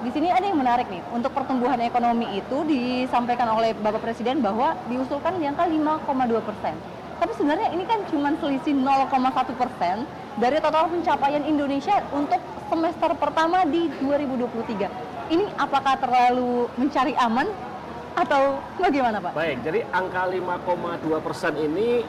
di sini ada yang menarik nih. Untuk pertumbuhan ekonomi itu disampaikan oleh Bapak Presiden bahwa diusulkan di angka 5,2%. Tapi sebenarnya ini kan cuma selisih 0,1% dari total pencapaian Indonesia untuk semester pertama di 2023. Ini apakah terlalu mencari aman atau bagaimana Pak? Baik, jadi angka 5,2% ini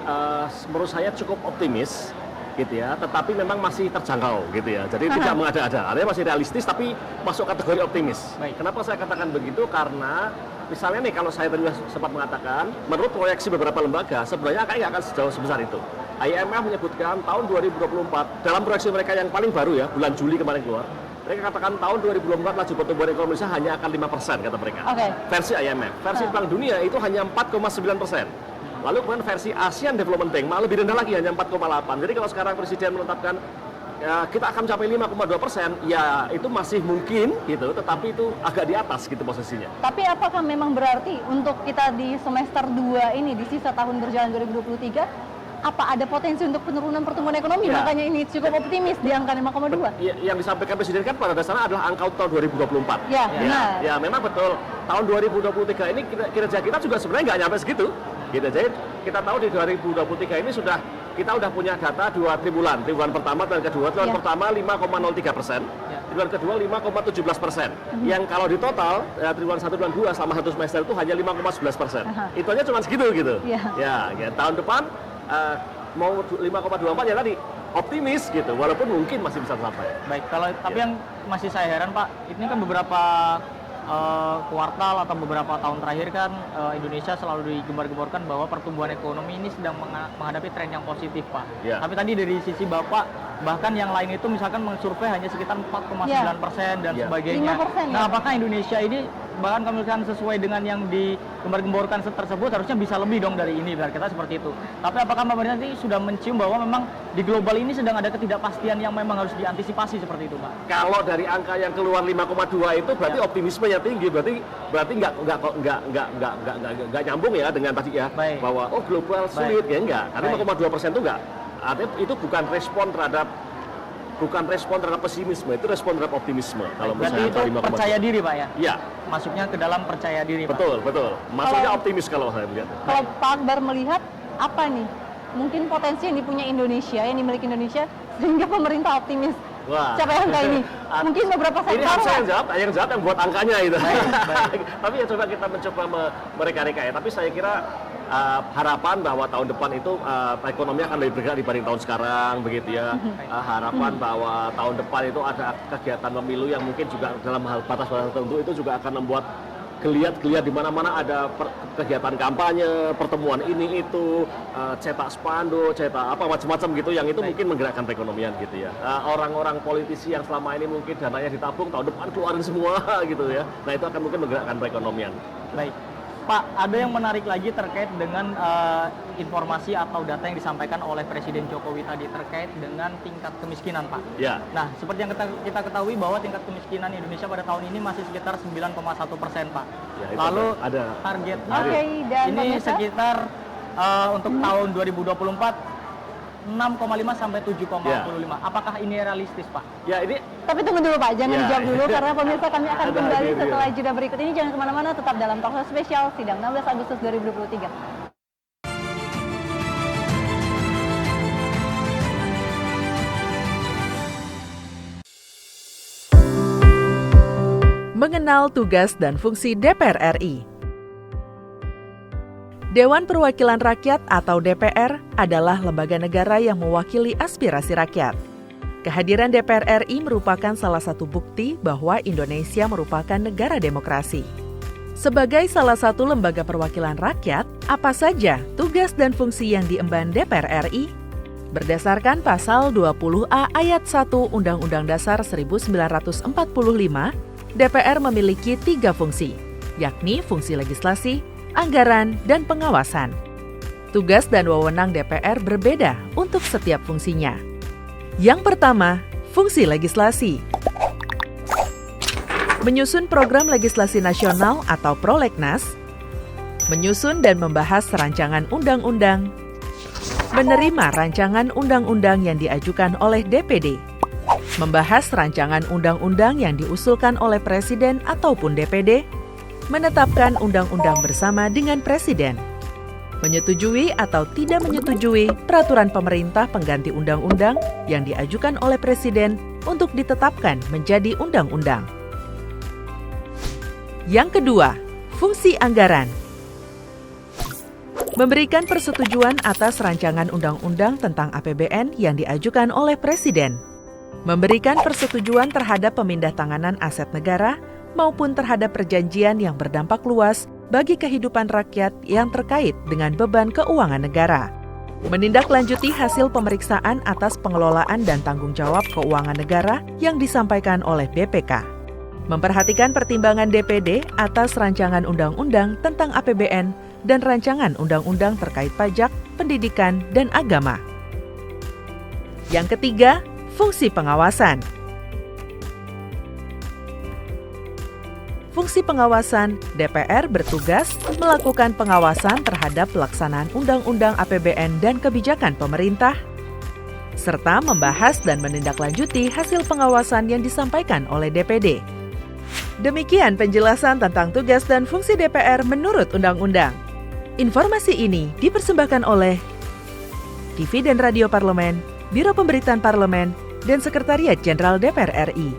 menurut saya cukup optimis gitu ya, tetapi memang masih terjangkau gitu ya. Jadi tidak mengada-ada, artinya masih realistis tapi masuk kategori optimis. Baik. Kenapa saya katakan begitu? Karena misalnya nih kalau saya tadi sempat mengatakan, menurut proyeksi beberapa lembaga sebenarnya angka nggak akan sejauh sebesar itu. IMF menyebutkan tahun 2024 dalam proyeksi mereka yang paling baru ya, bulan Juli kemarin keluar. Mereka katakan tahun 2024 laju pertumbuhan ekonomi Indonesia hanya akan 5% kata mereka. Versi IMF. Versi Bank Dunia itu hanya 4,9%. Lalu kemudian versi ASEAN Development Bank malah lebih rendah lagi, hanya 4,8. Jadi kalau sekarang Presiden menetapkan ya, kita akan mencapai 5,2%, ya itu masih mungkin gitu, tetapi itu agak di atas gitu posisinya. Tapi apakah memang berarti untuk kita di semester 2 ini, di sisa tahun berjalan 2023, apa ada potensi untuk penurunan pertumbuhan ekonomi? Ya. Makanya ini cukup optimis di angka 5,2. Yang disampaikan Presiden kan pada dasarnya adalah angka tahun 2024. Ya, benar. Ya, memang betul. Tahun 2023 ini kinerja kita juga sebenarnya nggak nyampe segitu. Gitu. Jadi kita tahu di 2023 ini kita udah punya data 2 triwulan. Triwulan pertama dan kedua. Triwulan pertama 5,03%. Triwulan kedua 5,17%. Yang kalau di total triwulan 1 dan 2 sama 1 semester itu hanya 5,11%. Itu aja cuma segitu gitu. Ya, tahun depan mau 5,24 ya tadi optimis gitu, walaupun mungkin masih bisa sampai. Baik, tapi yang masih saya heran Pak, ini kan beberapa kuartal atau beberapa tahun terakhir kan Indonesia selalu digembar-gemborkan bahwa pertumbuhan ekonomi ini sedang menghadapi tren yang positif Pak. Tapi tadi dari sisi Bapak, bahkan yang lain itu misalkan mensurvei hanya sekitar 4,9% dan sebagainya. 5%, nah apakah Indonesia ini bahkan kalau misalkan sesuai dengan yang digembar-gemborkan tersebut harusnya bisa lebih dong dari ini, biar kita seperti itu. Tapi apakah pemerintah nanti sudah mencium bahwa memang di global ini sedang ada ketidakpastian yang memang harus diantisipasi seperti itu Pak? Kalau dari angka yang keluar 5,2 itu berarti optimismenya tinggi, berarti nggak nyambung ya dengan tadi ya. Baik. Bahwa global sulit ya enggak, karena 5,2% itu enggak. Artinya itu bukan respon terhadap pesimisme, itu respon terhadap optimisme. Kalau berarti itu percaya diri Pak ya? Iya. Masuknya ke dalam percaya diri Pak? Betul. Masuknya optimis kalau saya lihat. Kalau Pak Akbar melihat apa nih? Mungkin potensi yang dipunya Indonesia, yang dimiliki Indonesia, sehingga pemerintah optimis. Wah. Capai angka ini. Mungkin beberapa sektor. Ini harus yang jawab yang buat angkanya itu. Baik. Tapi ya coba kita mencoba mereka-reka ya. Tapi saya kira harapan bahwa tahun depan itu ekonomi akan lebih bergerak dibanding tahun sekarang begitu ya. Harapan bahwa tahun depan itu ada kegiatan pemilu yang mungkin juga dalam hal batas-batas tertentu itu juga akan membuat geliat di mana-mana ada kegiatan kampanye, pertemuan ini itu, cetak spanduk, cetak apa macam-macam gitu yang itu mungkin menggerakkan perekonomian gitu ya. Orang-orang politisi yang selama ini mungkin dananya ditabung tahun depan keluarin semua gitu ya. Nah, itu akan mungkin menggerakkan perekonomian. Baik. Pak, ada yang menarik lagi terkait dengan informasi atau data yang disampaikan oleh Presiden Jokowi tadi terkait dengan tingkat kemiskinan, Pak. Ya. Nah, seperti yang kita ketahui bahwa tingkat kemiskinan Indonesia pada tahun ini masih sekitar 9,1%, Pak. Ya, lalu ada target dan ini sekitar untuk tahun 2024 6,5 sampai 7,25. Apakah ini realistis, Pak? Ya, ini. Tapi tunggu dulu, Pak. Jangan dijawab dulu karena pemirsa kami akan kembali setelah jeda berikut ini. Jangan kemana-mana, tetap dalam talkshow spesial sidang 16 Agustus 2023. Mengenal tugas dan fungsi DPR RI. Dewan Perwakilan Rakyat atau DPR adalah lembaga negara yang mewakili aspirasi rakyat. Kehadiran DPR RI merupakan salah satu bukti bahwa Indonesia merupakan negara demokrasi. Sebagai salah satu lembaga perwakilan rakyat, apa saja tugas dan fungsi yang diemban DPR RI? Berdasarkan pasal 20A ayat 1 Undang-Undang Dasar 1945, DPR memiliki 3 fungsi, yakni fungsi legislasi, anggaran, dan pengawasan. Tugas dan wewenang DPR berbeda untuk setiap fungsinya. Yang pertama, fungsi legislasi. Menyusun program legislasi nasional atau prolegnas, menyusun dan membahas rancangan undang-undang, menerima rancangan undang-undang yang diajukan oleh DPD, membahas rancangan undang-undang yang diusulkan oleh Presiden ataupun DPD, menetapkan undang-undang bersama dengan Presiden, menyetujui atau tidak menyetujui peraturan pemerintah pengganti undang-undang yang diajukan oleh Presiden untuk ditetapkan menjadi undang-undang. Yang kedua, fungsi anggaran. Memberikan persetujuan atas rancangan undang-undang tentang APBN yang diajukan oleh Presiden. Memberikan persetujuan terhadap pemindahantanganan aset negara maupun terhadap perjanjian yang berdampak luas bagi kehidupan rakyat yang terkait dengan beban keuangan negara. Menindaklanjuti hasil pemeriksaan atas pengelolaan dan tanggung jawab keuangan negara yang disampaikan oleh BPK. Memperhatikan pertimbangan DPD atas rancangan undang-undang tentang APBN dan rancangan undang-undang terkait pajak, pendidikan, dan agama. Yang ketiga, fungsi pengawasan. Fungsi pengawasan, DPR bertugas melakukan pengawasan terhadap pelaksanaan undang-undang APBN dan kebijakan pemerintah, serta membahas dan menindaklanjuti hasil pengawasan yang disampaikan oleh DPD. Demikian penjelasan tentang tugas dan fungsi DPR menurut undang-undang. Informasi ini dipersembahkan oleh TV dan Radio Parlemen, Biro Pemberitaan Parlemen, dan Sekretariat Jenderal DPR RI.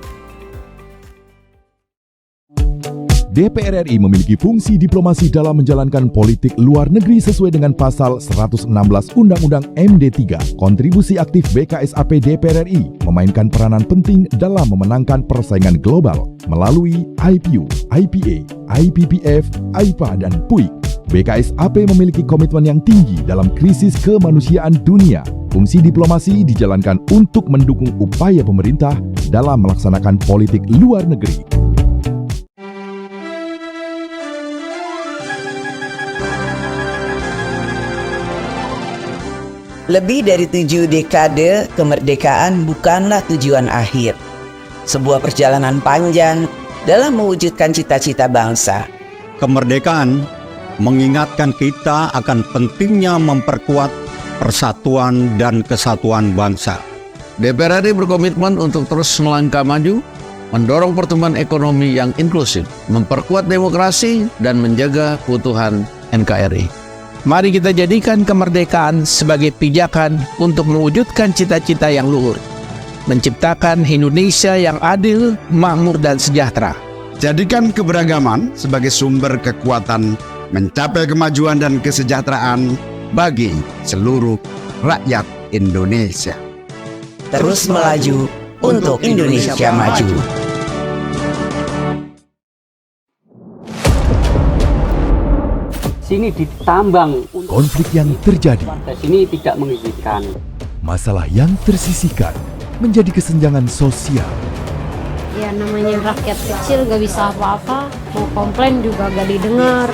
DPR RI memiliki fungsi diplomasi dalam menjalankan politik luar negeri sesuai dengan pasal 116 Undang-Undang MD3. Kontribusi aktif BKSAP DPR RI memainkan peranan penting dalam memenangkan persaingan global melalui IPU, IPA, IPPF, IPA, dan PUIK. BKSAP memiliki komitmen yang tinggi dalam krisis kemanusiaan dunia. Fungsi diplomasi dijalankan untuk mendukung upaya pemerintah dalam melaksanakan politik luar negeri. Lebih dari 7 dekade, kemerdekaan bukanlah tujuan akhir. Sebuah perjalanan panjang dalam mewujudkan cita-cita bangsa. Kemerdekaan mengingatkan kita akan pentingnya memperkuat persatuan dan kesatuan bangsa. DPR RI berkomitmen untuk terus melangkah maju, mendorong pertumbuhan ekonomi yang inklusif, memperkuat demokrasi, dan menjaga keutuhan NKRI. Mari kita jadikan kemerdekaan sebagai pijakan untuk mewujudkan cita-cita yang luhur, menciptakan Indonesia yang adil, makmur, dan sejahtera. Jadikan keberagaman sebagai sumber kekuatan mencapai kemajuan dan kesejahteraan bagi seluruh rakyat Indonesia. Terus melaju untuk Indonesia maju. Sini ditambang. Konflik yang terjadi, Sini tidak mengizinkan. masalah yang tersisihkan menjadi kesenjangan sosial. Ya namanya rakyat kecil gak bisa apa-apa, mau komplain juga gak didengar.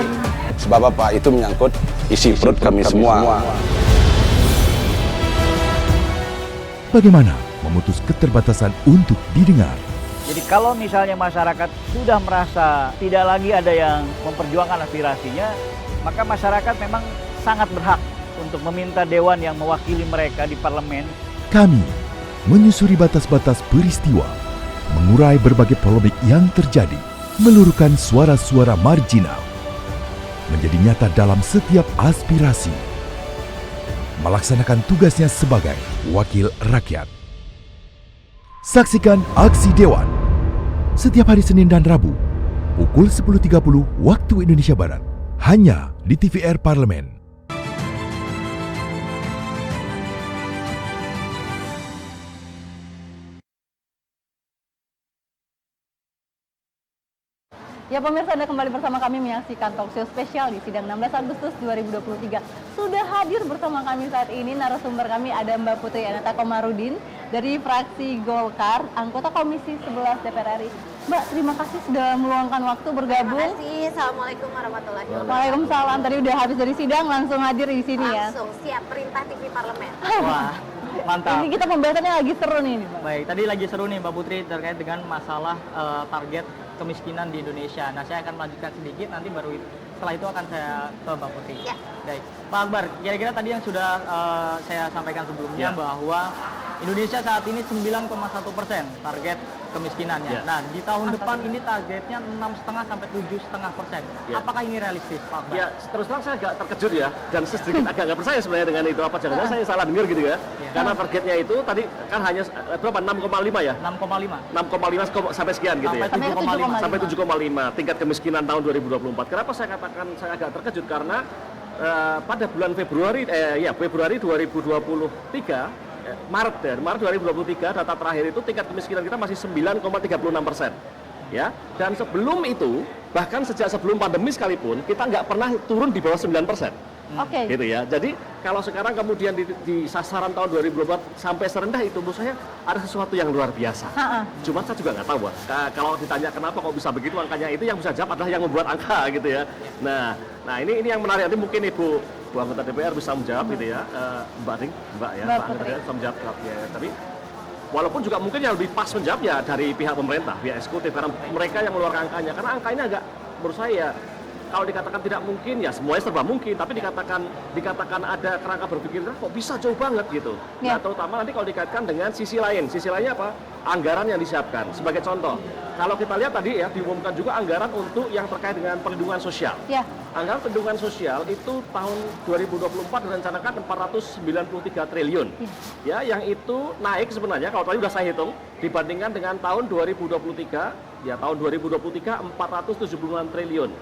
Sebab apa? Itu menyangkut isi perut kami semua. Bagaimana memutus keterbatasan untuk didengar? Jadi kalau misalnya masyarakat sudah merasa tidak lagi ada yang memperjuangkan aspirasinya, maka masyarakat memang sangat berhak untuk meminta dewan yang mewakili mereka di parlemen. Kami menyusuri batas-batas peristiwa, mengurai berbagai polemik yang terjadi, meluruhkan suara-suara marginal, menjadi nyata dalam setiap aspirasi, melaksanakan tugasnya sebagai wakil rakyat. Saksikan Aksi Dewan setiap hari Senin dan Rabu pukul 10.30 waktu Indonesia Barat hanya di TVR Parlemen. Ya pemirsa, Anda kembali bersama kami menyaksikan talkshow spesial di sidang 16 Agustus 2023. Sudah hadir bersama kami saat ini narasumber kami ada Mbak Putri Aneta Komarudin dari fraksi Golkar, anggota Komisi 11 DPR RI. Mbak, terima kasih sudah meluangkan waktu bergabung. Terima kasih. Assalamualaikum warahmatullahi wabarakatuh. Waalaikumsalam. Tadi udah habis dari sidang langsung hadir di sini ya. Langsung siap perintah TV Parlemen. Wah, mantap. Ini kita pembahasannya lagi seru nih, Mbak. Baik, tadi lagi seru nih Mbak Putri terkait dengan masalah target kemiskinan di Indonesia. Nah, saya akan melanjutkan sedikit, nanti baru setelah itu akan saya ke Mbak Putri. Ya. Baik, Pak Akbar, kira-kira tadi yang sudah saya sampaikan sebelumnya bahwa Indonesia saat ini 9,1% target kemiskinannya. Ya. Nah, di tahun depan ini targetnya 6,5 sampai 7,5%. Ya. Apakah ini realistis, Pak Akbar? Ya, terus terang saya agak terkejut ya, dan sedikit agak nggak percaya sebenarnya dengan itu. Apa jangan-jangan saya salah dengar gitu ya? Karena targetnya itu tadi kan hanya berapa? 6,5 ya? 6,5. 6,5 sampai sekian gitu ya? Sampai 7,5. Sampai 7,5 tingkat kemiskinan tahun 2024. Kenapa saya katakan saya agak terkejut? Karena pada bulan Februari 2023, Maret 2023 data terakhir itu tingkat kemiskinan kita masih 9,36%. Ya, dan sebelum itu, bahkan sejak sebelum pandemi sekalipun, kita nggak pernah turun di bawah 9%. Oke. Gitu ya. Jadi kalau sekarang kemudian di sasaran tahun 2024 sampai serendah itu, menurut saya ada sesuatu yang luar biasa. Cuma saya juga nggak tahu, Wak. Kalau ditanya kenapa kok bisa begitu angkanya, itu yang bisa jawab adalah yang membuat angka gitu ya. Nah ini yang menarik. Nanti mungkin Ibu anggota DPR bisa menjawab gitu ya, Mbak anggota DPR bisa menjawab ya. Tapi walaupun juga mungkin yang lebih pas menjawab ya dari pihak pemerintah, pihak eksekutif, karena mereka yang mengeluarkan angkanya. Karena angka ini agak, menurut saya, kalau dikatakan tidak mungkin ya semuanya serba mungkin, tapi dikatakan ada kerangka berpikir kok bisa jauh banget gitu. Nah, terutama nanti kalau dikaitkan dengan sisi lainnya apa? Anggaran yang disiapkan. Sebagai contoh, kalau kita lihat tadi ya diumumkan juga anggaran untuk yang terkait dengan perlindungan sosial. Anggaran perlindungan sosial itu tahun 2024 direncanakan 493 triliun. Ya, yang itu naik sebenarnya kalau tadi sudah saya hitung dibandingkan dengan tahun 2023, ya tahun 2023 476 triliun.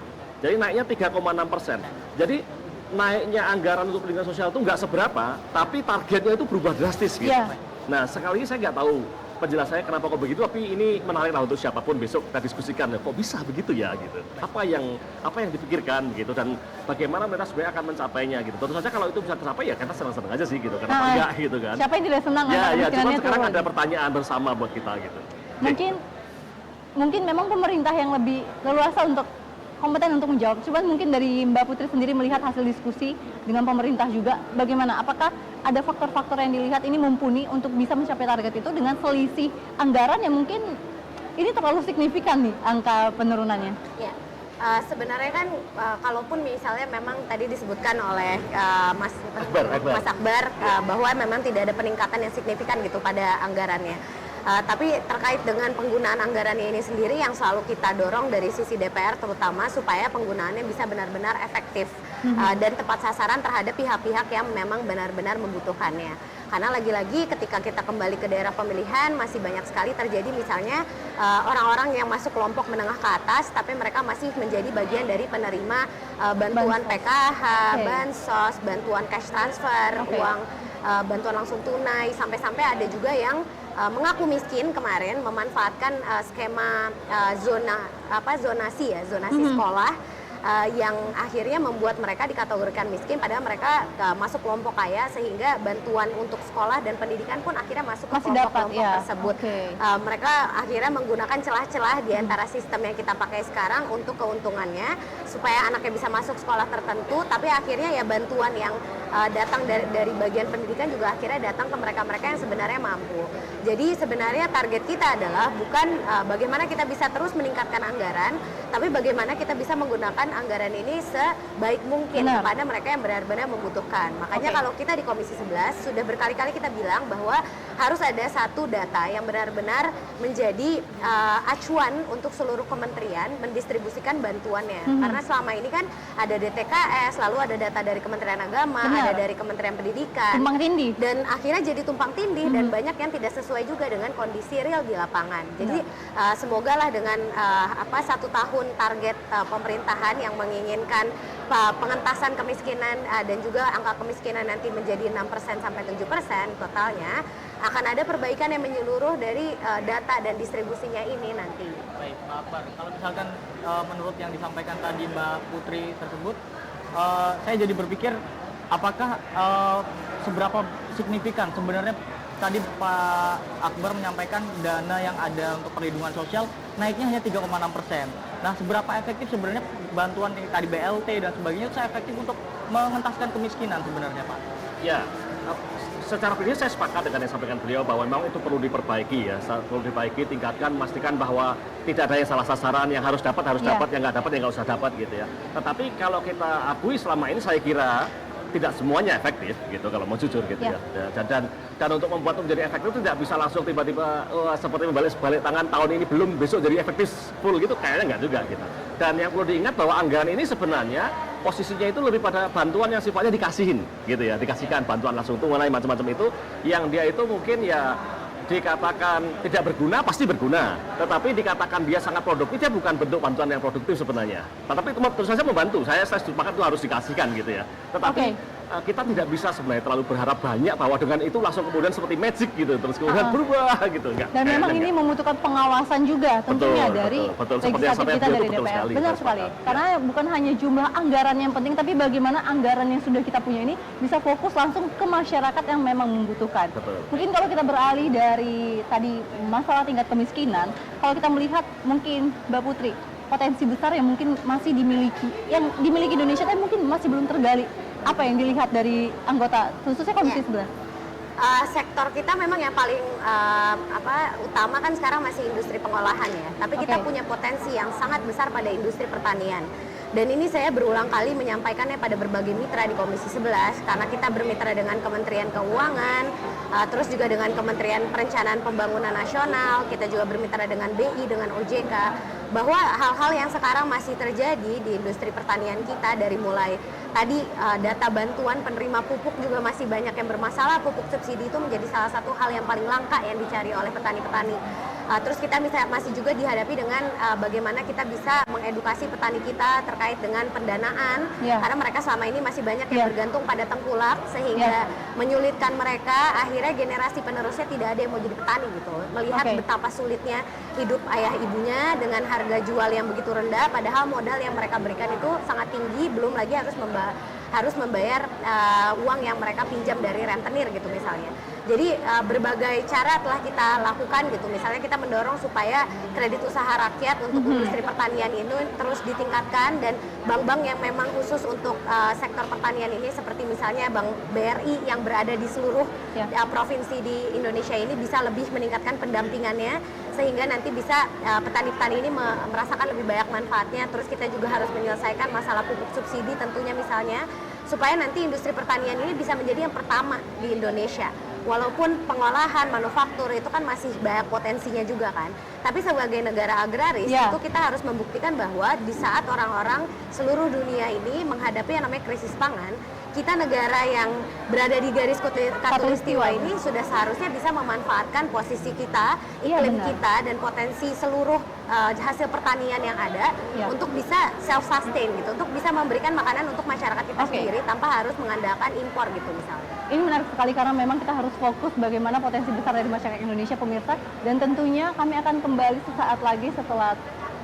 Jadi naiknya 3,6%. Jadi naiknya anggaran untuk perlindungan sosial itu nggak seberapa, tapi targetnya itu berubah drastis gitu. Nah, sekali lagi saya nggak tahu penjelasannya kenapa kok begitu, tapi ini menarik lah untuk siapapun besok kita diskusikan. Kok bisa begitu ya gitu? Apa yang dipikirkan gitu, dan bagaimana mereka sebenarnya akan mencapainya gitu. Tentu saja kalau itu bisa tercapai ya kita senang-senang aja sih gitu. Kenapa enggak gitu kan? Siapa yang tidak senang? Ya, cuma sekarang ada pertanyaan bersama buat kita gitu. Mungkin memang pemerintah yang lebih leluasa untuk kompeten untuk menjawab. Cuman mungkin dari Mbak Putri sendiri melihat hasil diskusi dengan pemerintah juga, bagaimana? Apakah ada faktor-faktor yang dilihat ini mumpuni untuk bisa mencapai target itu dengan selisih anggaran yang mungkin ini terlalu signifikan nih angka penurunannya? Ya, sebenarnya kan kalaupun misalnya memang tadi disebutkan oleh Mas Akbar bahwa memang tidak ada peningkatan yang signifikan gitu pada anggarannya. Tapi terkait dengan penggunaan anggarannya ini sendiri yang selalu kita dorong dari sisi DPR terutama supaya penggunaannya bisa benar-benar efektif dan tepat sasaran terhadap pihak-pihak yang memang benar-benar membutuhkannya. Karena lagi-lagi ketika kita kembali ke daerah pemilihan masih banyak sekali terjadi misalnya orang-orang yang masuk kelompok menengah ke atas tapi mereka masih menjadi bagian dari penerima bantuan PKH, bansos, bantuan cash transfer, uang bantuan langsung tunai, sampai-sampai ada juga yang mengaku miskin kemarin memanfaatkan skema zonasi sekolah yang akhirnya membuat mereka dikategorikan miskin padahal mereka masuk kelompok kaya sehingga bantuan untuk sekolah dan pendidikan pun akhirnya masuk ke kelompok-kelompok tersebut. Mereka akhirnya menggunakan celah-celah di antara sistem yang kita pakai sekarang untuk keuntungannya supaya anaknya bisa masuk sekolah tertentu, tapi akhirnya ya bantuan yang datang dari bagian pendidikan juga akhirnya datang ke mereka-mereka yang sebenarnya mampu. Jadi sebenarnya target kita adalah bukan bagaimana kita bisa terus meningkatkan anggaran, tapi bagaimana kita bisa menggunakan anggaran ini sebaik mungkin kepada mereka yang benar-benar membutuhkan. Makanya kalau kita di Komisi 11 sudah berkali-kali kita bilang bahwa harus ada satu data yang benar-benar menjadi acuan untuk seluruh kementerian mendistribusikan bantuannya. Karena selama ini kan ada DTKS, lalu ada data dari Kementerian Agama, ada dari Kementerian Pendidikan. Tumpang tindih. Dan akhirnya jadi tumpang tindih dan banyak yang tidak sesuai juga dengan kondisi real di lapangan. Jadi semoga lah dengan 1 tahun target pemerintahan yang menginginkan pengentasan kemiskinan dan juga angka kemiskinan nanti menjadi 6% sampai 7% totalnya, akan ada perbaikan yang menyeluruh dari data dan distribusinya ini nanti. Baik, Pak Akbar, kalau misalkan menurut yang disampaikan tadi Mbak Putri tersebut, saya jadi berpikir apakah seberapa signifikan sebenarnya tadi Pak Akbar menyampaikan dana yang ada untuk perlindungan sosial naiknya hanya 3,6%. Nah, seberapa efektif sebenarnya bantuan yang tadi BLT dan sebagainya itu efektif untuk mengentaskan kemiskinan sebenarnya, Pak? Ya, secara prinsip saya sepakat dengan yang disampaikan beliau bahwa memang itu perlu diperbaiki ya, perlu diperbaiki, tingkatkan, memastikan bahwa tidak ada yang salah sasaran, yang harus dapat, yang nggak dapat, yang nggak usah dapat gitu ya. Tetapi kalau kita akui selama ini saya kira tidak semuanya efektif gitu kalau mau jujur gitu ya. Dan untuk membuat menjadi efektif itu tidak bisa langsung tiba-tiba seperti membalik tangan tahun ini belum besok jadi efektif full gitu, kayaknya nggak juga gitu. Dan yang perlu diingat bahwa anggaran ini sebenarnya posisinya itu lebih pada bantuan yang sifatnya dikasihin gitu ya, dikasihkan bantuan langsung tunai macam-macam itu yang dia itu mungkin ya dikatakan tidak berguna, pasti berguna. Tetapi dikatakan dia sangat produktif, dia bukan bentuk bantuan yang produktif sebenarnya. Tetapi itu terus saja membantu. Saya sepakat itu harus dikasihkan gitu ya. Tetapi kita tidak bisa sebenarnya terlalu berharap banyak bahwa dengan itu langsung kemudian seperti magic gitu, terus kemudian berubah gitu. Enggak. Dan memang ini membutuhkan pengawasan juga tentunya dari legislatif kita dari DPR. Benar sekali. Karena bukan hanya jumlah anggaran yang penting, tapi bagaimana anggaran yang sudah kita punya ini bisa fokus langsung ke masyarakat yang memang membutuhkan. Mungkin kalau kita beralih dari tadi masalah tingkat kemiskinan, kalau kita melihat mungkin Mbak Putri, potensi besar yang mungkin masih dimiliki Indonesia tapi mungkin masih belum tergali. Apa yang dilihat dari anggota khususnya Komisi 11? Sektor kita memang yang paling utama kan sekarang masih industri pengolahan ya. Tapi kita punya potensi yang sangat besar pada industri pertanian. Dan ini saya berulang kali menyampaikannya pada berbagai mitra di Komisi 11 karena kita bermitra dengan Kementerian Keuangan, terus juga dengan Kementerian Perencanaan Pembangunan Nasional, kita juga bermitra dengan BI, dengan OJK, bahwa hal-hal yang sekarang masih terjadi di industri pertanian kita dari mulai tadi data bantuan penerima pupuk juga masih banyak yang bermasalah. Pupuk subsidi itu menjadi salah satu hal yang paling langka yang dicari oleh petani-petani. Terus kita masih juga dihadapi dengan bagaimana kita bisa mengedukasi petani kita terkait dengan pendanaan, karena mereka selama ini masih banyak yang bergantung pada tengkulak sehingga menyulitkan mereka. Akhirnya generasi penerusnya tidak ada yang mau jadi petani gitu. Melihat betapa sulitnya hidup ayah ibunya dengan harga jual yang begitu rendah, padahal modal yang mereka berikan itu sangat tinggi, belum lagi harus membayar uang yang mereka pinjam dari rentenir gitu misalnya. Jadi berbagai cara telah kita lakukan gitu. Misalnya kita mendorong supaya kredit usaha rakyat untuk industri pertanian ini terus ditingkatkan, dan bank-bank yang memang khusus untuk sektor pertanian ini seperti misalnya Bank BRI yang berada di seluruh provinsi di Indonesia ini bisa lebih meningkatkan pendampingannya sehingga nanti bisa petani-petani ini merasakan lebih banyak manfaatnya. Terus kita juga harus menyelesaikan masalah pupuk subsidi tentunya misalnya, supaya nanti industri pertanian ini bisa menjadi yang pertama di Indonesia. Walaupun pengolahan, manufaktur itu kan masih banyak potensinya juga kan. Tapi sebagai negara agraris itu kita harus membuktikan bahwa di saat orang-orang seluruh dunia ini menghadapi yang namanya krisis pangan, kita negara yang berada di garis khatulistiwa ini sudah seharusnya bisa memanfaatkan posisi kita, iklim kita, dan potensi seluruh hasil pertanian yang ada untuk bisa self-sustain gitu, untuk bisa memberikan makanan untuk masyarakat kita sendiri tanpa harus mengandalkan impor gitu misalnya. Ini menarik sekali karena memang kita harus fokus bagaimana potensi besar dari masyarakat Indonesia, pemirsa, dan tentunya kami akan kembali sesaat lagi setelah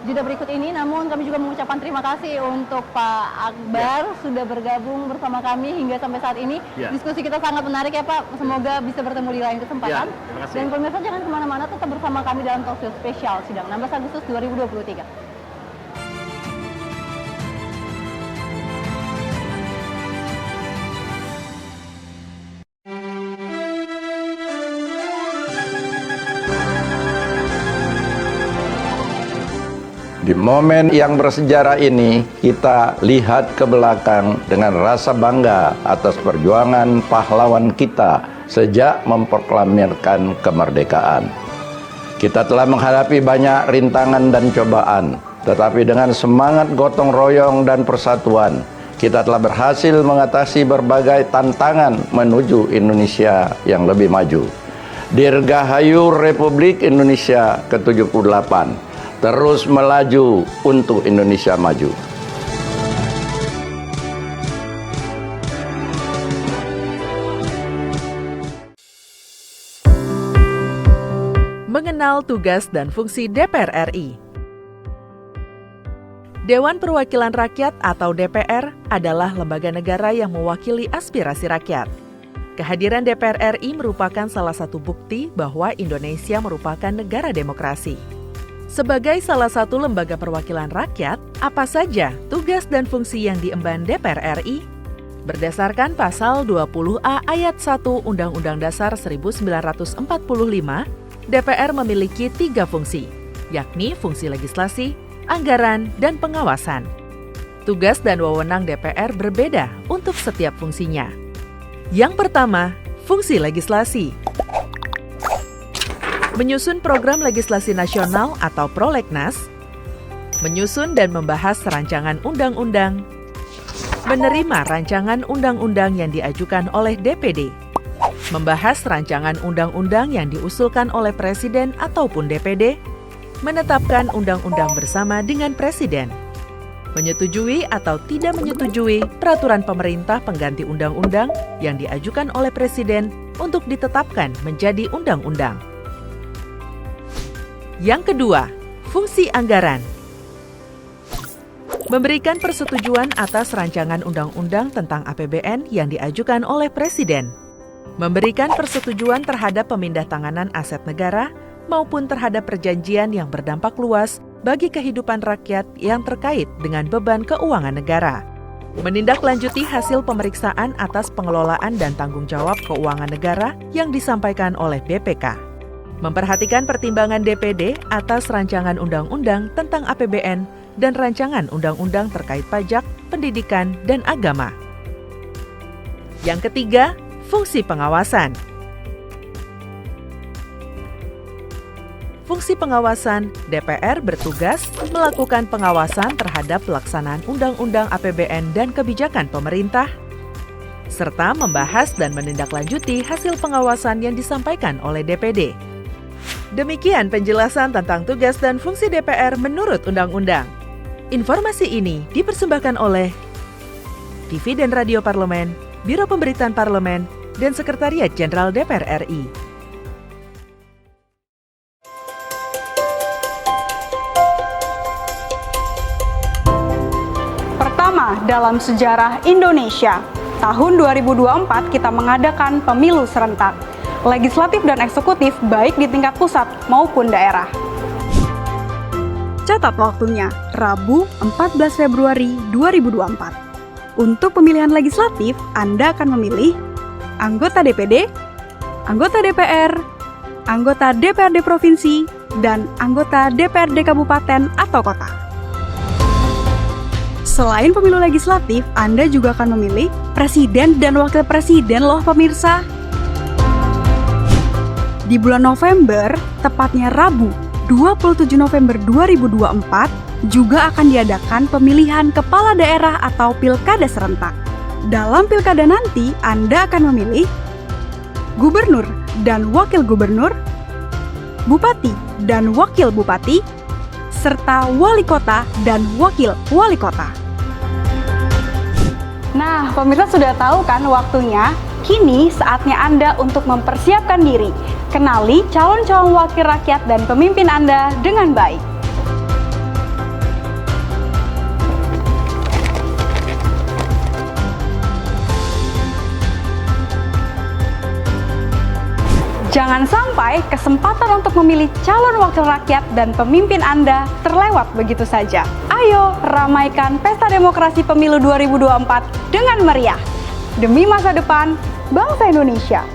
jeda berikut ini. Namun kami juga mengucapkan terima kasih untuk Pak Akbar sudah bergabung bersama kami hingga sampai saat ini. Diskusi kita sangat menarik ya Pak, semoga bisa bertemu di lain kesempatan. Dan pemirsa jangan kemana-mana, tetap bersama kami dalam talkshow spesial sidang 16 Agustus 2023. Di momen yang bersejarah ini, kita lihat ke belakang dengan rasa bangga atas perjuangan pahlawan kita sejak memproklamirkan kemerdekaan. Kita telah menghadapi banyak rintangan dan cobaan, tetapi dengan semangat gotong royong dan persatuan, kita telah berhasil mengatasi berbagai tantangan menuju Indonesia yang lebih maju. Dirgahayu Republik Indonesia ke-78. Terus melaju untuk Indonesia maju. Mengenal tugas dan fungsi DPR RI. Dewan Perwakilan Rakyat atau DPR adalah lembaga negara yang mewakili aspirasi rakyat. Kehadiran DPR RI merupakan salah satu bukti bahwa Indonesia merupakan negara demokrasi. Sebagai salah satu lembaga perwakilan rakyat, apa saja tugas dan fungsi yang diemban DPR RI? Berdasarkan pasal 20A ayat 1 Undang-Undang Dasar 1945, DPR memiliki 3 fungsi, yakni fungsi legislasi, anggaran, dan pengawasan. Tugas dan wewenang DPR berbeda untuk setiap fungsinya. Yang pertama, fungsi legislasi. Menyusun program legislasi nasional atau prolegnas, menyusun dan membahas rancangan undang-undang, menerima rancangan undang-undang yang diajukan oleh DPD, membahas rancangan undang-undang yang diusulkan oleh Presiden ataupun DPD, menetapkan undang-undang bersama dengan Presiden, menyetujui atau tidak menyetujui peraturan pemerintah pengganti undang-undang yang diajukan oleh Presiden untuk ditetapkan menjadi undang-undang. Yang kedua, fungsi anggaran. Memberikan persetujuan atas rancangan undang-undang tentang APBN yang diajukan oleh Presiden. Memberikan persetujuan terhadap pemindah-tanganan aset negara maupun terhadap perjanjian yang berdampak luas bagi kehidupan rakyat yang terkait dengan beban keuangan negara. Menindaklanjuti hasil pemeriksaan atas pengelolaan dan tanggung jawab keuangan negara yang disampaikan oleh BPK. Memperhatikan pertimbangan DPD atas rancangan undang-undang tentang APBN dan rancangan undang-undang terkait pajak, pendidikan, dan agama. Yang ketiga, fungsi pengawasan. Fungsi pengawasan, DPR bertugas melakukan pengawasan terhadap pelaksanaan Undang-Undang APBN dan kebijakan pemerintah, serta membahas dan menindaklanjuti hasil pengawasan yang disampaikan oleh DPD. Demikian penjelasan tentang tugas dan fungsi DPR menurut Undang-Undang. Informasi ini dipersembahkan oleh TV dan Radio Parlemen, Biro Pemberitaan Parlemen, dan Sekretariat Jenderal DPR RI. Dalam sejarah Indonesia, tahun 2024 kita mengadakan pemilu serentak, legislatif dan eksekutif baik di tingkat pusat maupun daerah. Catat waktunya, Rabu 14 Februari 2024. Untuk pemilihan legislatif, Anda akan memilih anggota DPD, anggota DPR, anggota DPRD Provinsi, dan anggota DPRD Kabupaten atau Kota. Selain pemilu legislatif, Anda juga akan memilih presiden dan wakil presiden loh pemirsa. Di bulan November, tepatnya Rabu 27 November 2024, juga akan diadakan pemilihan kepala daerah atau pilkada serentak. Dalam pilkada nanti, Anda akan memilih gubernur dan wakil gubernur, bupati dan wakil bupati, serta wali kota dan wakil wali kota. Nah, pemirsa sudah tahu kan waktunya? Kini saatnya Anda untuk mempersiapkan diri. Kenali calon-calon wakil rakyat dan pemimpin Anda dengan baik. Jangan sampai kesempatan untuk memilih calon wakil rakyat dan pemimpin Anda terlewat begitu saja. Ayo, ramaikan Pesta Demokrasi Pemilu 2024 dengan meriah. Demi masa depan bangsa Indonesia.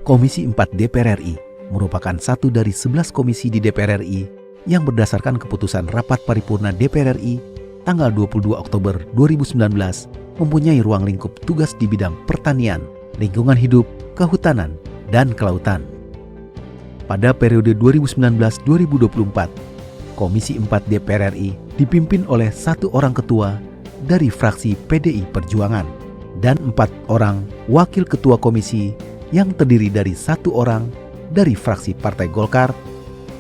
Komisi 4 DPR RI merupakan satu dari 11 komisi di DPR RI yang berdasarkan keputusan Rapat Paripurna DPR RI tanggal 22 Oktober 2019 mempunyai ruang lingkup tugas di bidang pertanian, lingkungan hidup, kehutanan, dan kelautan. Pada periode 2019-2024, Komisi 4 DPR RI dipimpin oleh 1 orang ketua dari fraksi PDI Perjuangan dan 4 orang wakil ketua komisi yang terdiri dari 1 orang dari fraksi Partai Golkar,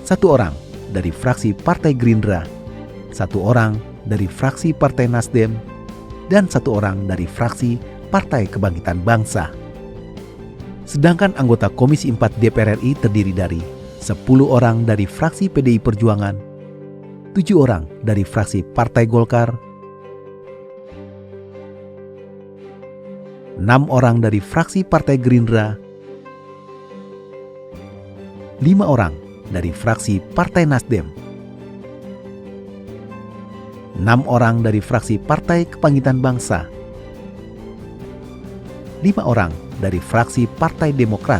1 orang dari fraksi Partai Gerindra, 1 orang dari fraksi Partai Nasdem, dan 1 orang dari fraksi Partai Kebangkitan Bangsa. Sedangkan anggota Komisi 4 DPR RI terdiri dari 10 orang dari fraksi PDI Perjuangan, 7 orang dari fraksi Partai Golkar, 6 orang dari fraksi Partai Gerindra, 5 orang dari fraksi Partai Nasdem, 6 orang dari fraksi Partai Kebangkitan Bangsa, 5 orang dari fraksi Partai Demokrat,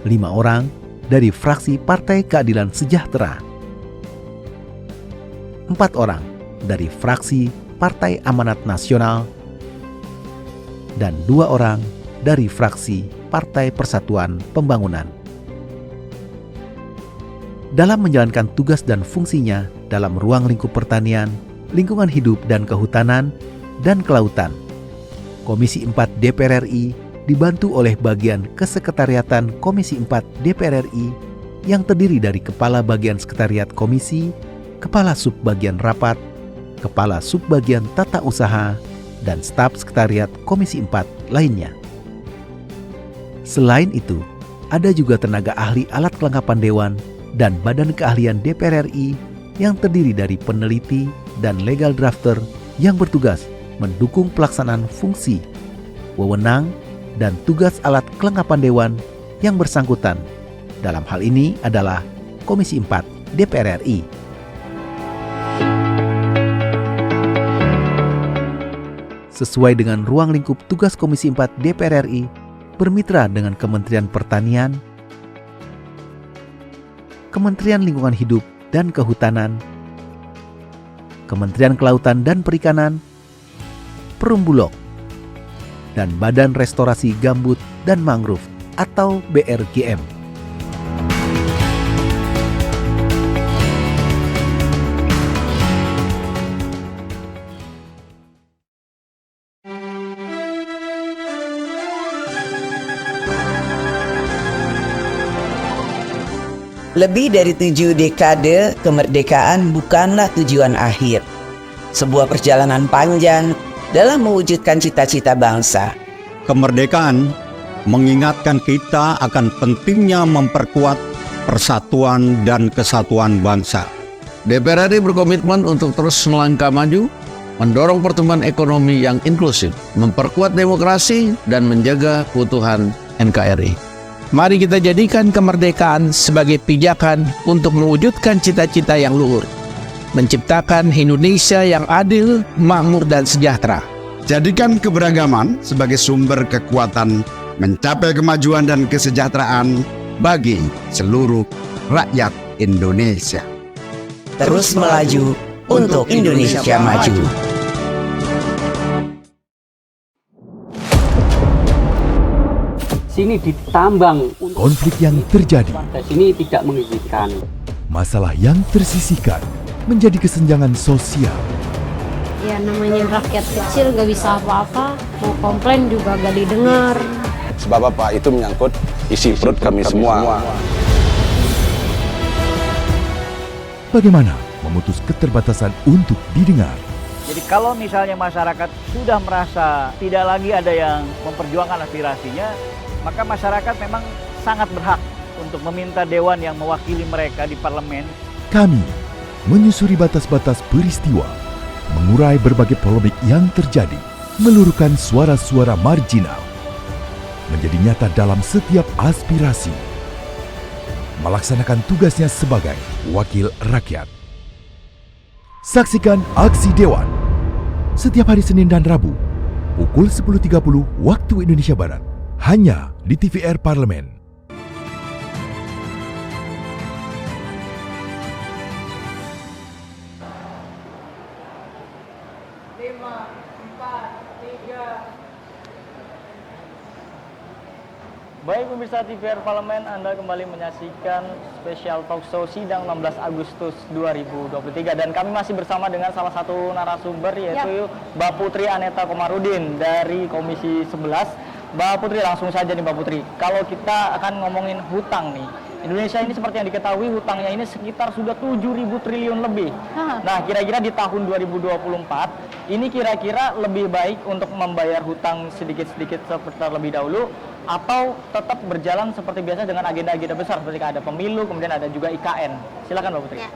5 orang dari fraksi Partai Keadilan Sejahtera, 4 orang dari fraksi Partai Amanat Nasional, dan 2 orang dari fraksi Partai Persatuan Pembangunan. Dalam menjalankan tugas dan fungsinya dalam ruang lingkup pertanian, lingkungan hidup dan kehutanan, dan kelautan, Komisi 4 DPR RI dibantu oleh bagian Kesekretariatan Komisi 4 DPR RI yang terdiri dari Kepala Bagian Sekretariat Komisi, Kepala Subbagian Rapat, Kepala Subbagian Tata Usaha, dan staf Sekretariat Komisi 4 lainnya. Selain itu, ada juga tenaga ahli alat kelengkapan Dewan dan Badan Keahlian DPR RI yang terdiri dari peneliti dan legal drafter yang bertugas mendukung pelaksanaan fungsi, wewenang, dan tugas alat kelengkapan Dewan yang bersangkutan. Dalam hal ini adalah Komisi 4 DPR RI. Sesuai dengan ruang lingkup tugas Komisi 4 DPR RI, bermitra dengan Kementerian Pertanian, Kementerian Lingkungan Hidup dan Kehutanan, Kementerian Kelautan dan Perikanan, Perumbulok, dan Badan Restorasi Gambut dan Mangrove atau BRGM. Lebih dari 7 dekade, kemerdekaan bukanlah tujuan akhir. Sebuah perjalanan panjang dalam mewujudkan cita-cita bangsa. Kemerdekaan mengingatkan kita akan pentingnya memperkuat persatuan dan kesatuan bangsa. DPR RI berkomitmen untuk terus melangkah maju, mendorong pertumbuhan ekonomi yang inklusif, memperkuat demokrasi, dan menjaga keutuhan NKRI. Mari kita jadikan kemerdekaan sebagai pijakan untuk mewujudkan cita-cita yang luhur, menciptakan Indonesia yang adil, makmur, dan sejahtera. Jadikan keberagaman sebagai sumber kekuatan mencapai kemajuan dan kesejahteraan bagi seluruh rakyat Indonesia. Terus melaju untuk Indonesia maju. Sini ditambang, Konflik yang terjadi, sini tidak mengizinkan. masalah yang tersisihkan menjadi kesenjangan sosial. Ya namanya rakyat kecil gak bisa apa-apa, mau komplain juga gak didengar. Sebab apa? Itu menyangkut isi perut kami semua. Bagaimana memutus keterbatasan untuk didengar? Jadi kalau misalnya masyarakat sudah merasa tidak lagi ada yang memperjuangkan aspirasinya, maka masyarakat memang sangat berhak untuk meminta dewan yang mewakili mereka di parlemen. Kami menyusuri batas-batas peristiwa, mengurai berbagai polemik yang terjadi, meluruhkan suara-suara marginal, menjadi nyata dalam setiap aspirasi, melaksanakan tugasnya sebagai wakil rakyat. Saksikan Aksi Dewan setiap hari Senin dan Rabu pukul 10.30 waktu Indonesia Barat hanya di TVR Parlemen. Baik pemirsa TVR Parlemen, Anda kembali menyaksikan spesial talk show sidang 16 Agustus 2023 dan kami masih bersama dengan salah satu narasumber yaitu Mbak Putri Aneta Komarudin dari Komisi 11. Mbak Putri, langsung saja nih Mbak Putri, kalau kita akan ngomongin hutang nih, Indonesia ini seperti yang diketahui hutangnya ini sekitar sudah 7.000 triliun lebih. Nah, kira-kira di tahun 2024 ini kira-kira lebih baik untuk membayar hutang sedikit-sedikit seperti terlebih dahulu atau tetap berjalan seperti biasa dengan agenda-agenda besar seperti ada pemilu, kemudian ada juga IKN. Silakan Mbak Putri. Ya.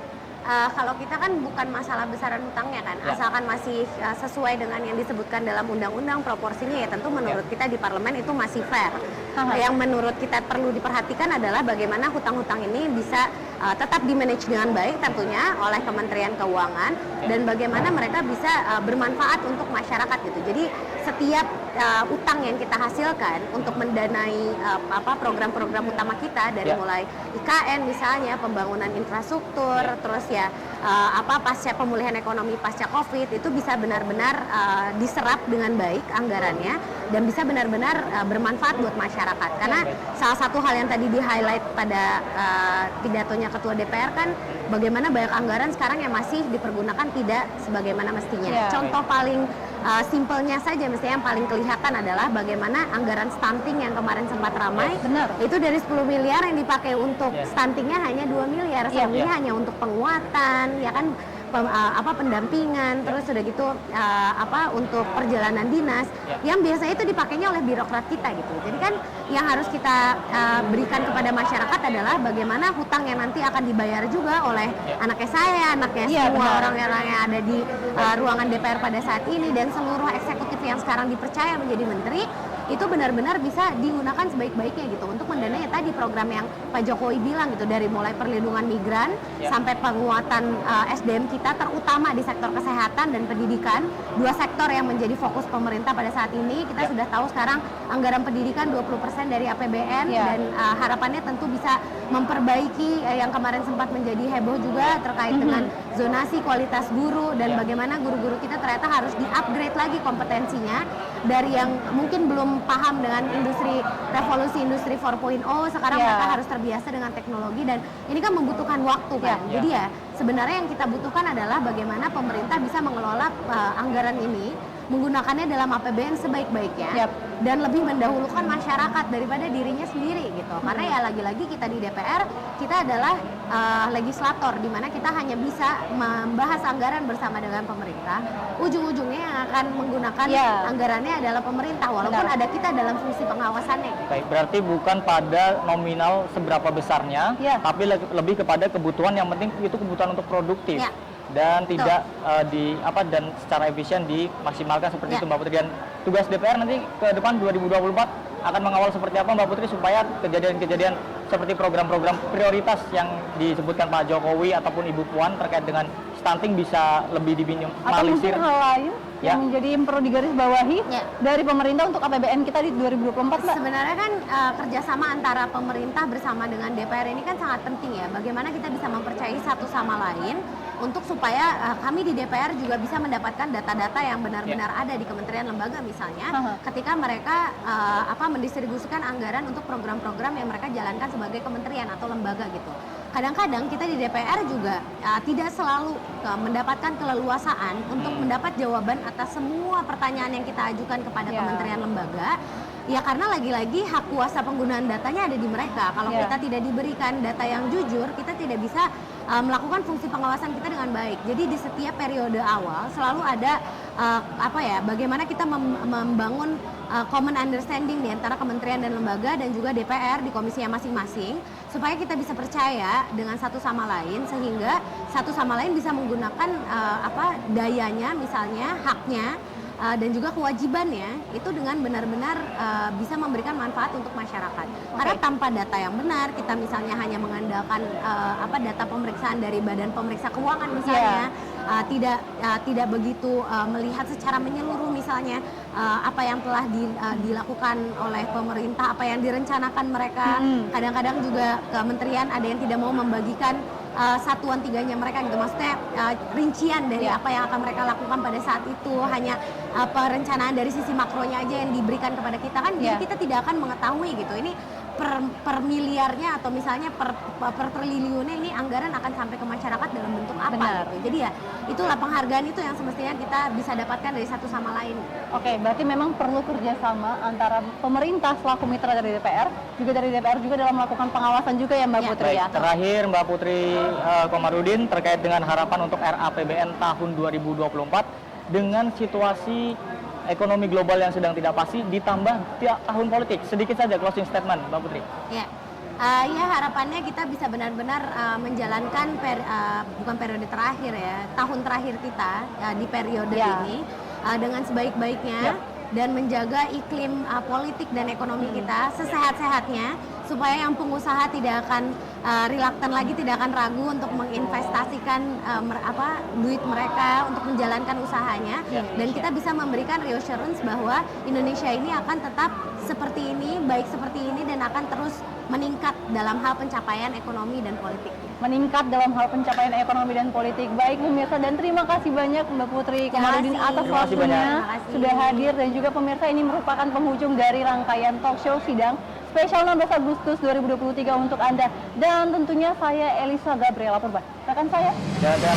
Kalau kita kan bukan masalah besaran hutangnya kan, asalkan masih sesuai dengan yang disebutkan dalam undang-undang proporsinya ya tentu menurut kita di parlemen itu masih fair. Yang menurut kita perlu diperhatikan adalah bagaimana hutang-hutang ini bisa tetap di-manage dengan baik tentunya oleh Kementerian Keuangan dan bagaimana mereka bisa bermanfaat untuk masyarakat gitu. Jadi setiap utang yang kita hasilkan untuk mendanai program-program utama kita dari mulai IKN misalnya, pembangunan infrastruktur, terus ya pasca pemulihan ekonomi pasca Covid itu bisa benar-benar diserap dengan baik anggarannya dan bisa benar-benar bermanfaat buat masyarakat. Karena salah satu hal yang tadi di-highlight pada pidatonya Ketua DPR kan bagaimana banyak anggaran sekarang yang masih dipergunakan tidak sebagaimana mestinya. Contoh paling simpelnya saja mestinya yang paling kelihatan adalah bagaimana anggaran stunting yang kemarin sempat ramai itu dari 10 miliar yang dipakai untuk stuntingnya hanya 2 miliar, selebihnya hanya untuk penguatan ya kan, pendampingan, terus udah gitu untuk perjalanan dinas yang biasanya itu dipakainya oleh birokrat kita gitu. Jadi kan yang harus kita berikan kepada masyarakat adalah bagaimana hutang yang nanti akan dibayar juga oleh anaknya saya, anaknya semua orang-orang yang ada di ruangan DPR pada saat ini dan seluruh eksekutif yang sekarang dipercaya menjadi menteri itu benar-benar bisa digunakan sebaik-baiknya gitu untuk mendanai tadi program yang Pak Jokowi bilang gitu, dari mulai perlindungan migran sampai penguatan SDM kita terutama di sektor kesehatan dan pendidikan, dua sektor yang menjadi fokus pemerintah pada saat ini. Kita sudah tahu sekarang anggaran pendidikan 20% dari APBN dan harapannya tentu bisa memperbaiki yang kemarin sempat menjadi heboh juga terkait dengan zonasi kualitas guru dan bagaimana guru-guru kita ternyata harus di-upgrade lagi kompetensinya dari yang mungkin belum paham dengan revolusi industri 4.0 sekarang mereka harus terbiasa dengan teknologi dan ini kan membutuhkan waktu kan. Jadi ya sebenarnya yang kita butuhkan adalah bagaimana pemerintah bisa mengelola anggaran ini menggunakannya dalam APBN sebaik-baiknya dan lebih mendahulukan masyarakat daripada dirinya sendiri gitu. Karena ya lagi-lagi kita di DPR kita adalah legislator di mana kita hanya bisa membahas anggaran bersama dengan pemerintah. Ujung-ujungnya yang akan menggunakan anggarannya adalah pemerintah walaupun ada kita dalam fungsi pengawasannya. Baik, berarti bukan pada nominal seberapa besarnya, tapi lebih kepada kebutuhan, yang penting itu kebutuhan untuk produktif. Dan tidak dan secara efisien dimaksimalkan seperti itu Mbak Putri. Dan tugas DPR nanti ke depan 2024 akan mengawal seperti apa Mbak Putri supaya kejadian-kejadian seperti program-program prioritas yang disebutkan Pak Jokowi ataupun Ibu Puan terkait dengan stunting bisa lebih diminimalisir. Atau mungkin hal lain yang menjadi perlu digarisbawahi dari pemerintah untuk APBN kita di 2024 Mbak? Sebenarnya kan kerjasama antara pemerintah bersama dengan DPR ini kan sangat penting ya. Bagaimana kita bisa mempercayai satu sama lain untuk supaya kami di DPR juga bisa mendapatkan data-data yang benar-benar ada di kementerian lembaga misalnya ketika mereka mendistribusikan anggaran untuk program-program yang mereka jalankan sebagai kementerian atau lembaga gitu. Kadang-kadang kita di DPR juga tidak selalu mendapatkan keleluasaan untuk mendapat jawaban atas semua pertanyaan yang kita ajukan kepada kementerian lembaga. Ya karena lagi-lagi hak kuasa penggunaan datanya ada di mereka. Kalau kita tidak diberikan data yang jujur, kita tidak bisa melakukan fungsi pengawasan kita dengan baik. Jadi di setiap periode awal selalu ada bagaimana kita membangun common understanding di antara kementerian dan lembaga dan juga DPR di komisinya masing-masing supaya kita bisa percaya dengan satu sama lain sehingga satu sama lain bisa menggunakan dayanya misalnya, haknya dan juga kewajibannya itu dengan benar-benar bisa memberikan manfaat untuk masyarakat. Karena tanpa data yang benar, kita misalnya hanya mengandalkan data pemeriksaan dari Badan Pemeriksa Keuangan misalnya, tidak begitu melihat secara menyeluruh misalnya apa yang telah dilakukan oleh pemerintah, apa yang direncanakan mereka. Kadang-kadang juga kementerian ada yang tidak mau membagikan satuan tiganya mereka gitu, maksudnya rincian dari apa yang akan mereka lakukan pada saat itu, hanya perencanaan dari sisi makronya aja yang diberikan kepada kita kan, jadi kita tidak akan mengetahui gitu ini per miliarnya atau misalnya per triliunnya ini anggaran akan sampai ke masyarakat dalam bentuk apa gitu. Jadi ya itulah penghargaan itu yang semestinya kita bisa dapatkan dari satu sama lain. Oke, berarti memang perlu kerjasama antara pemerintah selaku mitra dari DPR, juga dari DPR juga dalam melakukan pengawasan juga ya Mbak Putri ya. Terakhir Mbak Putri Komarudin terkait dengan harapan untuk RAPBN tahun 2024 dengan situasi ekonomi global yang sedang tidak pasti ditambah tahun politik. Sedikit saja closing statement Mbak Putri. Ya harapannya kita bisa benar-benar menjalankan bukan periode terakhir ya, tahun terakhir kita di periode ini dengan sebaik-baiknya dan menjaga iklim politik dan ekonomi kita sesehat-sehatnya, supaya yang pengusaha tidak akan reluctant lagi, tidak akan ragu untuk menginvestasikan duit mereka untuk menjalankan usahanya, dan kita bisa memberikan reassurance bahwa Indonesia ini akan tetap seperti ini, baik seperti ini, dan akan terus meningkat dalam hal pencapaian ekonomi dan politik. Meningkat dalam hal pencapaian ekonomi dan politik. Baik pemirsa, dan terima kasih banyak Mbak Putri Kamarudin atas waktunya sudah hadir, dan juga pemirsa, ini merupakan penghujung dari rangkaian talk show sidang spesial 16 Agustus 2023 untuk Anda. Dan tentunya saya Elisa Gabriela Purba. Rekan saya. Dadah.